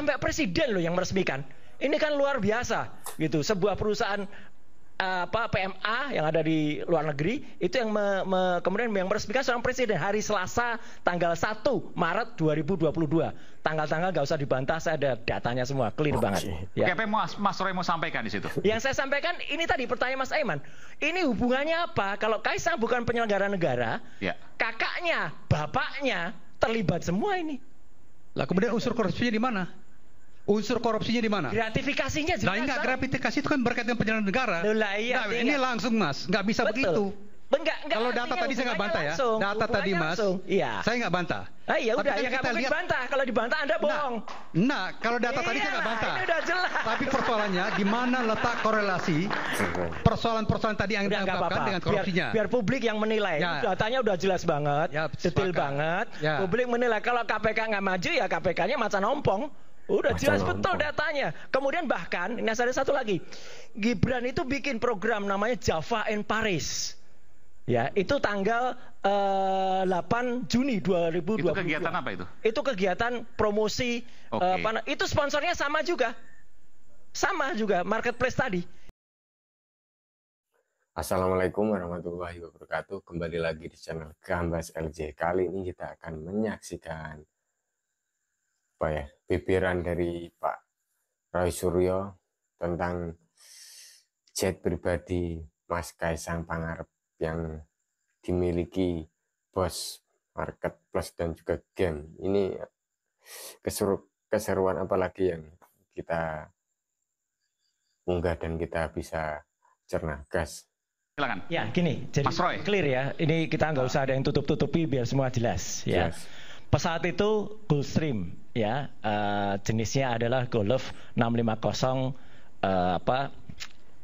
Sampai presiden loh yang meresmikan. Ini kan luar biasa gitu. Sebuah perusahaan PMA yang ada di luar negeri itu yang kemudian yang meresmikan seorang presiden hari Selasa tanggal 1 Maret 2022. Tanggal-tanggal nggak usah dibantah, saya ada datanya semua, clear banget. Ya. Oke, Mas Roy mau sampaikan di situ. Yang saya sampaikan ini tadi pertanyaan Mas Aiman. Ini hubungannya apa? Kalau Kaisang bukan penyelenggara negara, ya, kakaknya, bapaknya terlibat semua ini. Lah kemudian unsur korupsinya di mana? Unsur korupsinya di mana? Gratifikasinya jelas. Nah, enggak, gratifikasi itu kan berkaitan dengan penyelenggaraan negara. Loh, iya, nah, ini langsung Mas, nggak bisa begitu. Enggak, kalau data tadi saya nggak bantah ya. Data tadi Mas, iya, saya nggak bantah. Ah, iya udah, ya nggak mungkin bantah. Kalau dibantah Anda bohong. Nah, kalau data tadi saya nggak bantah. Ini udah jelas. Tapi persoalannya di mana letak korelasi persoalan-persoalan tadi yang diungkapkan dengan korupsinya? Biar publik yang menilai. Ya. Datanya udah jelas banget, ya, detail banget. Ya. Publik menilai. Kalau KPK nggak maju ya KPK-nya macan ompong. Udah jelas betul datanya. Kemudian bahkan, ini ada satu lagi. Gibran itu bikin program namanya Java in Paris. Ya, itu tanggal 8 Juni 2020. Itu kegiatan apa itu? Itu kegiatan promosi. Itu sponsornya sama juga. Sama juga, marketplace tadi. Assalamualaikum warahmatullahi wabarakatuh. Kembali lagi di channel Gambas LJ. Kali ini kita akan menyaksikan pikiran dari Pak Roy Suryo tentang jet pribadi Mas Kaisang Pangarep yang dimiliki bos marketplace dan juga game. Ini keseruan apa lagi yang kita unggah dan kita bisa cerna. Gas. Silakan. Ya, gini, jadi Mas Roy, clear ya. Ini kita nggak usah ada yang tutup-tutupi biar semua jelas. Ya. Yes. Pesawat itu Gulfstream, ya, jenisnya adalah Golf 650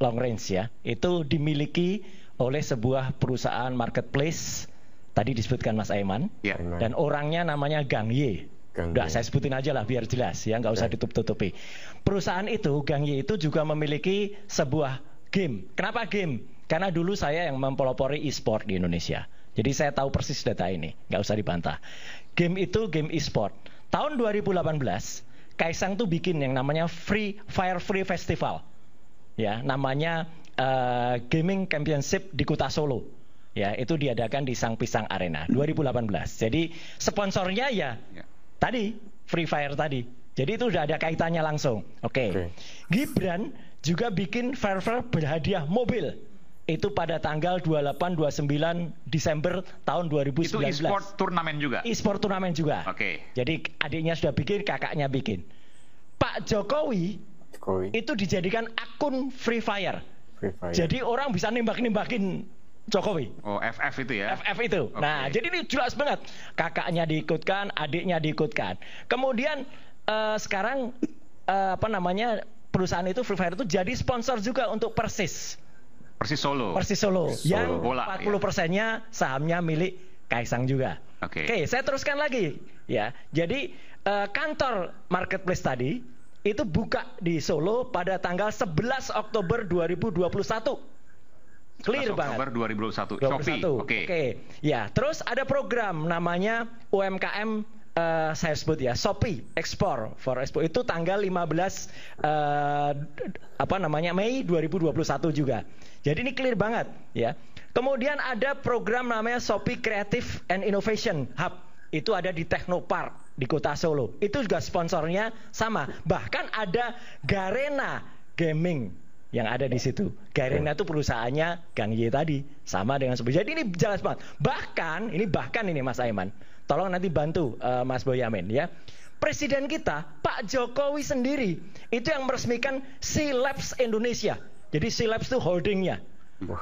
long range ya. Itu dimiliki oleh sebuah perusahaan marketplace. Tadi disebutkan Mas Aiman, ya, dan orangnya namanya Gang Ye. Udah saya sebutin aja lah biar jelas ya, nggak usah ditutup-tutupi. Perusahaan itu, Gang Ye itu juga memiliki sebuah game. Kenapa game? Karena dulu saya yang mempelopori e-sport di Indonesia. Jadi saya tahu persis data ini, nggak usah dibantah. Game itu game e-sport. Tahun 2018, Kaisang tuh bikin yang namanya Free Festival. Ya, namanya Gaming Championship di Kota Solo. Ya, itu diadakan di Sang Pisang Arena 2018. Jadi sponsornya ya tadi Free Fire tadi. Jadi itu udah ada kaitannya langsung. Oke. Gibran juga bikin Fair berhadiah mobil. Itu pada tanggal 28-29 Desember tahun 2019. Itu e-sport turnamen juga? E-sport turnamen juga. Oke. Jadi adiknya sudah bikin, kakaknya bikin. Pak Jokowi itu dijadikan akun Free Fire. Jadi orang bisa nembak-nembakin Jokowi. Oh, FF itu ya? FF itu. Okay. Nah, jadi ini jelas banget. Kakaknya diikutkan, adiknya diikutkan. Kemudian sekarang perusahaan itu Free Fire itu jadi sponsor juga untuk Persis Solo. Yang bola, 40%-nya sahamnya milik Kaisang juga. Oke, saya teruskan lagi ya. Jadi kantor marketplace tadi itu buka di Solo pada tanggal 11 Oktober 2021. Clear banget. Oktober 2021. Shopee. Oke. Ya, terus ada program namanya UMKM saya sebut ya, Shopee Export for Expo. Itu tanggal 15 Mei 2021 juga. Jadi ini clear banget ya. Kemudian ada program namanya Shopee Creative and Innovation Hub. Itu ada di Technopark di Kota Solo. Itu juga sponsornya sama. Bahkan ada Garena Gaming yang ada di situ. Garena itu perusahaannya Gang Ye tadi, sama dengan Shopee. Jadi ini jelas banget. Bahkan ini Mas Aiman. Tolong nanti bantu Mas Boyamin ya. Presiden kita Pak Jokowi sendiri itu yang meresmikan Sea Labs Indonesia. Jadi Sea Labs itu holdingnya.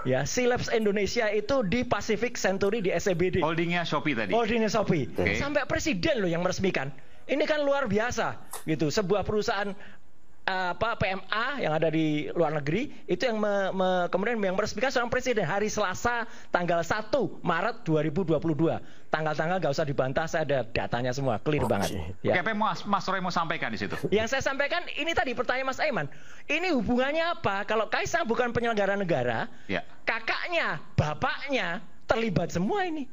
Ya, Sea Labs Indonesia itu di Pacific Century di SCBD. Holdingnya Shopee tadi. Holdingnya Shopee. Sampai presiden loh yang meresmikan. Ini kan luar biasa gitu. Sebuah perusahaan PMA yang ada di luar negeri itu yang kemudian yang meresmikan seorang presiden hari Selasa tanggal 1 Maret 2022. Tanggal-tanggal nggak usah dibantah, saya ada datanya semua, clear banget. Ya. Oke, Mas Roy mau sampaikan di situ. Yang saya sampaikan ini tadi pertanyaan Mas Aiman. Ini hubungannya apa? Kalau Kaisang bukan penyelenggara negara, ya, kakaknya, bapaknya terlibat semua ini.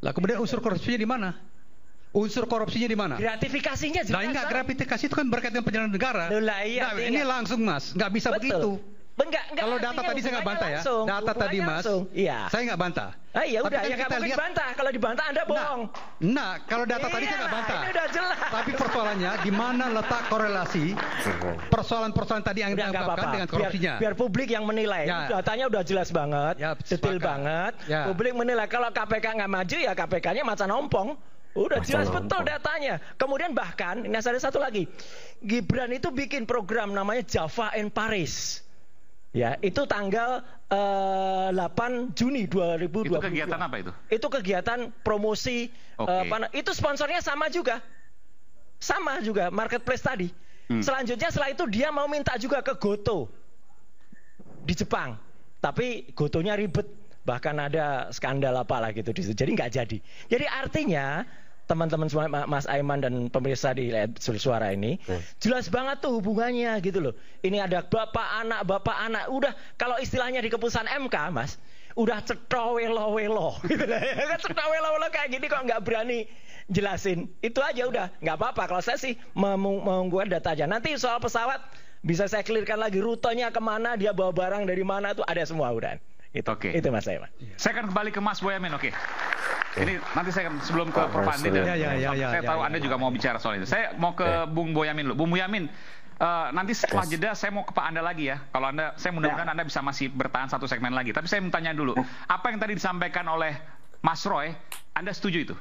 Lah kemudian unsur korupsinya di mana? Unsur korupsinya di mana? Gratifikasinya jelas. Nah, enggak, gratifikasi itu kan berkaitan dengan penyelenggaraan negara. Lah, iya, Nah, ini langsung Mas, nggak bisa begitu. Enggak, Kalau data tadi saya nggak bantah ya. Data tadi Mas, iya. saya nggak bantah. Ah, ya udah, kan ya nggak mungkin lihat, bantah. Kalau dibantah Anda bohong. Nah, kalau data tadi saya nggak bantah. Ini udah jelas. Tapi persoalannya di mana letak korelasi persoalan-persoalan tadi yang Udah, nggak diungkapkan apa-apa. dengan korupsinya. Biar publik yang menilai. Ya. Datanya udah jelas banget, Ya, detail sepakat. banget. Ya. Publik menilai. Kalau KPK nggak maju ya KPK-nya macan ompong. Udah Macan jelas ompong. betul datanya. Kemudian bahkan, ini ada satu lagi. Gibran itu bikin program namanya Java and Paris. Ya, itu tanggal 8 Juni 2022. Itu kegiatan apa itu? Itu kegiatan promosi. Oke. Itu sponsornya sama juga. Sama juga, marketplace tadi. Selanjutnya setelah itu dia mau minta juga ke Goto di Jepang. Tapi Gotonya ribet. Bahkan ada skandal apalah gitu di situ. Jadi nggak jadi. Jadi artinya teman-teman semua, Mas Aiman dan pemirsa di Suara ini, jelas banget tuh hubungannya gitu loh. Ini ada bapak anak, udah kalau istilahnya di keputusan MK, Mas, udah cetowelo-welo gitu lah. Cetowelo-welo kayak gini kok nggak berani jelasin. Itu aja udah, nggak apa-apa. Kalau saya sih mengumpulkan data aja. Nanti soal pesawat bisa saya clearkan lagi rutenya kemana, dia bawa barang dari mana tuh ada semua udah. Oke. Itu Mas Aiman. Saya akan kembali ke Mas Boyamin, oke. Ini nanti saya akan sebelum ke Prof. Andi, saya tahu Anda juga mau bicara soal itu. Saya mau ke Bung Boyamin dulu. Bung Boyamin, nanti setelah jeda saya mau ke Pak Anda lagi ya. Kalau Anda, saya mudah-mudahan Anda bisa masih bertahan satu segmen lagi. Tapi saya mau tanya dulu, apa yang tadi disampaikan oleh Mas Roy, Anda setuju itu?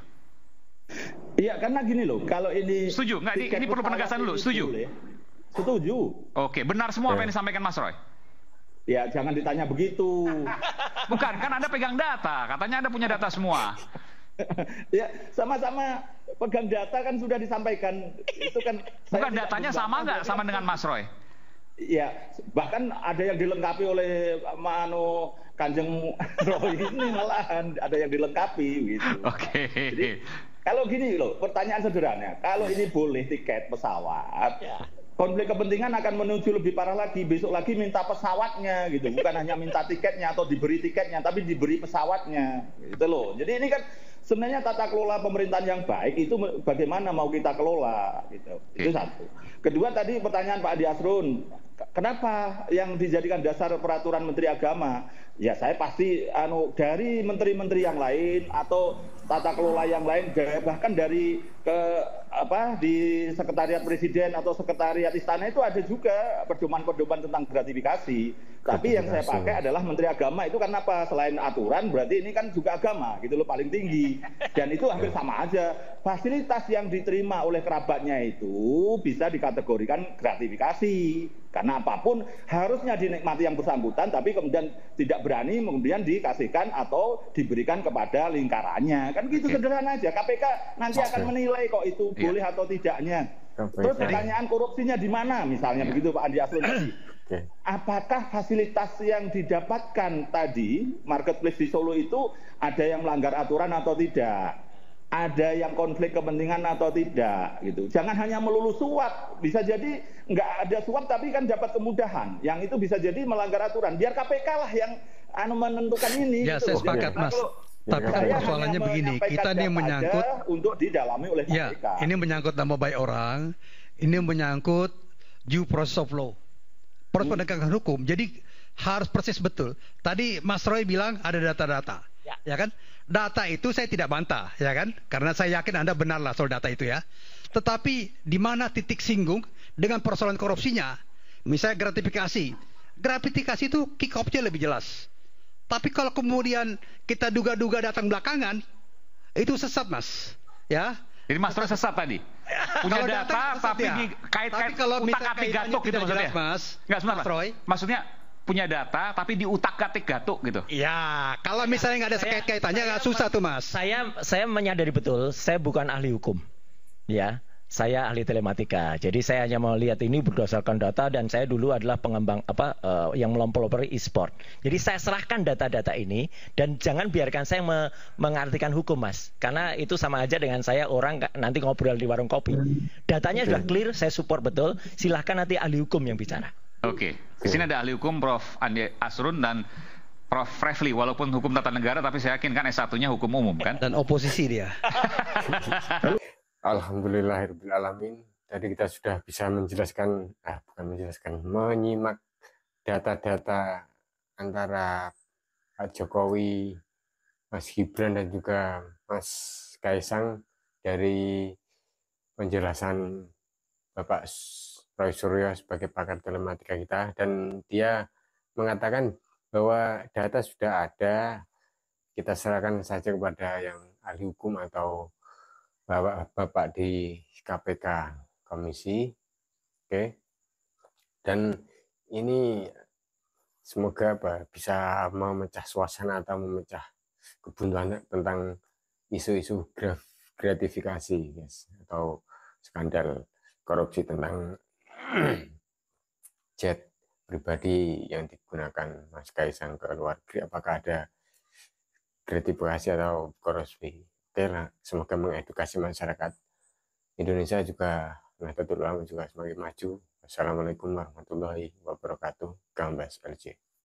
Iya, karena gini loh, kalau ini... Setuju? Nggak, ini perlu penegasan dulu, setuju? Setuju. Oke, benar semua apa yang disampaikan Mas Roy? Ya, jangan ditanya begitu. Bukan, kan Anda pegang data, katanya Anda punya data semua. Ya, sama-sama pegang data kan sudah disampaikan. Itu kan... Bukan, datanya sama nggak sama dengan Mas Roy? Ya, bahkan ada yang dilengkapi oleh Kanjeng Roy ini malahan ada yang dilengkapi gitu. Oke. Jadi kalau gini loh, pertanyaan sederhana, kalau ini boleh tiket pesawat, konflik kepentingan akan menuju lebih parah lagi. Besok lagi minta pesawatnya gitu, bukan hanya minta tiketnya atau diberi tiketnya, tapi diberi pesawatnya, gitu loh. Jadi ini kan sebenarnya tata kelola pemerintahan yang baik itu bagaimana mau kita kelola, gitu. Itu satu. Kedua tadi pertanyaan Pak Adi Asrun, kenapa yang dijadikan dasar peraturan Menteri Agama? Ya saya pasti dari menteri-menteri yang lain atau tata kelola yang lain, bahkan dari di Sekretariat Presiden atau Sekretariat Istana itu ada juga pedoman-pedoman tentang gratifikasi. Tapi yang saya pakai adalah Menteri Agama itu karena apa? Selain aturan berarti ini kan juga agama gitu loh, paling tinggi. Dan itu hampir sama aja. Fasilitas yang diterima oleh kerabatnya itu bisa dikategorikan gratifikasi. Karena apapun harusnya dinikmati yang bersangkutan, tapi kemudian tidak berani kemudian dikasihkan atau diberikan kepada lingkarannya. Kan gitu sederhana aja. KPK nanti akan menilai kok itu boleh atau tidaknya. Terus pertanyaan korupsinya di mana misalnya begitu Pak Andi Asrun tadi. Apakah fasilitas yang didapatkan tadi marketplace di Solo itu ada yang melanggar aturan atau tidak? Ada yang konflik kepentingan atau tidak gitu. Jangan hanya melulu suap, bisa jadi nggak ada suap tapi kan dapat kemudahan. Yang itu bisa jadi melanggar aturan. Biar KPK lah yang menentukan ini. Ya, gitu. saya sepakat Mas. Tapi kan persoalannya begini, kita ini menyangkut untuk didalami oleh KPK. Ya, ini menyangkut nama baik orang, ini menyangkut due process of law, proses penegakan hukum. Jadi harus persis betul. Tadi Mas Roy bilang ada data-data, ya kan? Data itu saya tidak bantah, ya kan? Karena saya yakin Anda benar lah soal data itu ya. Tetapi di mana titik singgung dengan persoalan korupsinya? Misalnya gratifikasi. Gratifikasi itu kick off-nya lebih jelas. Tapi kalau kemudian kita duga-duga datang belakangan, itu sesat Mas. Ya. Jadi Mas Roy sesat tadi. Punya data tapi dikait-kait utak-atik gatuk gitu maksudnya. Mas. Enggak, sebentar. Mas Roy. Maksudnya punya data tapi diutak-atik gatuk gitu. Ya, kalau misalnya nggak ada kait-kaitannya nggak susah tuh Mas. Saya menyadari betul, saya bukan ahli hukum, ya. Saya ahli telematika. Jadi saya hanya mau lihat ini berdasarkan data dan saya dulu adalah pengembang yang mempelopori e-sport. Jadi saya serahkan data-data ini dan jangan biarkan saya mengartikan hukum Mas. Karena itu sama aja dengan saya orang nanti ngobrol di warung kopi. Datanya sudah clear, saya support betul. Silahkan nanti ahli hukum yang bicara. Oke. Di sini ada ahli hukum Prof. Andi Asrun dan Prof. Refli, walaupun hukum tata negara tapi saya yakin kan S1-nya hukum umum kan? Dan oposisi dia. Alhamdulillahirrahmanirrahim. Tadi kita sudah bisa menjelaskan, menyimak data-data antara Pak Jokowi, Mas Gibran dan juga Mas Kaisang dari penjelasan Bapak Roy Suryo sebagai pakar telematika kita, dan dia mengatakan bahwa data sudah ada, kita serahkan saja kepada yang ahli hukum atau Bapak di KPK komisi. Oke. Dan ini semoga bisa memecah suasana atau memecah kebuntuan tentang isu-isu gratifikasi, guys, atau skandal korupsi tentang jet pribadi yang digunakan Mas Kaisang ke luar negeri. Apakah ada gratifikasi atau korupsi? Oke lah, semoga mengedukasi masyarakat Indonesia juga, Nahdlatul Ulama juga semakin maju. Wassalamualaikum warahmatullahi wabarakatuh. Gambas LJ.